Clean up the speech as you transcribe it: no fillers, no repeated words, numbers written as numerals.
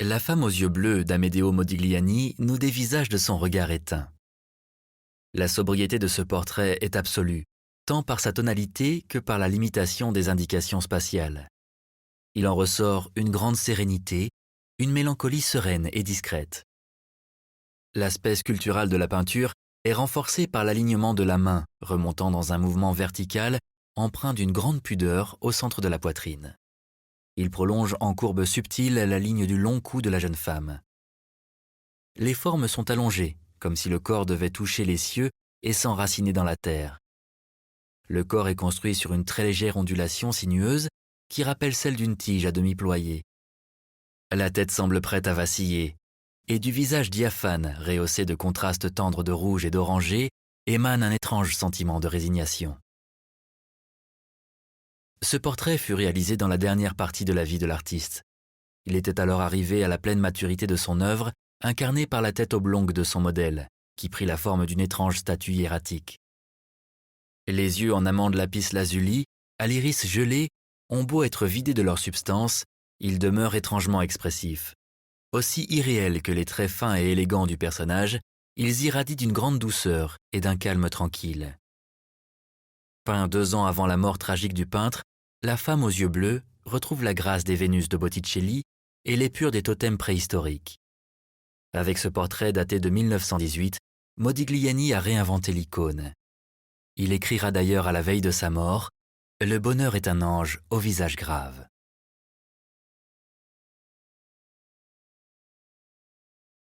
La femme aux yeux bleus d'Amedeo Modigliani nous dévisage de son regard éteint. La sobriété de ce portrait est absolue, tant par sa tonalité que par la limitation des indications spatiales. Il en ressort une grande sérénité, une mélancolie sereine et discrète. L'aspect sculptural de la peinture est renforcé par l'alignement de la main, remontant dans un mouvement vertical, empreint d'une grande pudeur au centre de la poitrine. Il prolonge en courbe subtile la ligne du long cou de la jeune femme. Les formes sont allongées, comme si le corps devait toucher les cieux et s'enraciner dans la terre. Le corps est construit sur une très légère ondulation sinueuse qui rappelle celle d'une tige à demi ployée. La tête semble prête à vaciller, et du visage diaphane, rehaussé de contrastes tendres de rouge et d'orangé, émane un étrange sentiment de résignation. Ce portrait fut réalisé dans la dernière partie de la vie de l'artiste. Il était alors arrivé à la pleine maturité de son œuvre, incarné par la tête oblongue de son modèle, qui prit la forme d'une étrange statue hiératique. Les yeux en amande lapis lazuli, à l'iris gelé, ont beau être vidés de leur substance, ils demeurent étrangement expressifs. Aussi irréels que les traits fins et élégants du personnage, ils irradient d'une grande douceur et d'un calme tranquille. Peint 2 ans avant la mort tragique du peintre, la femme aux yeux bleus retrouve la grâce des Vénus de Botticelli et l'épure des totems préhistoriques. Avec ce portrait daté de 1918, Modigliani a réinventé l'icône. Il écrira d'ailleurs à la veille de sa mort « Le bonheur est un ange au visage grave ».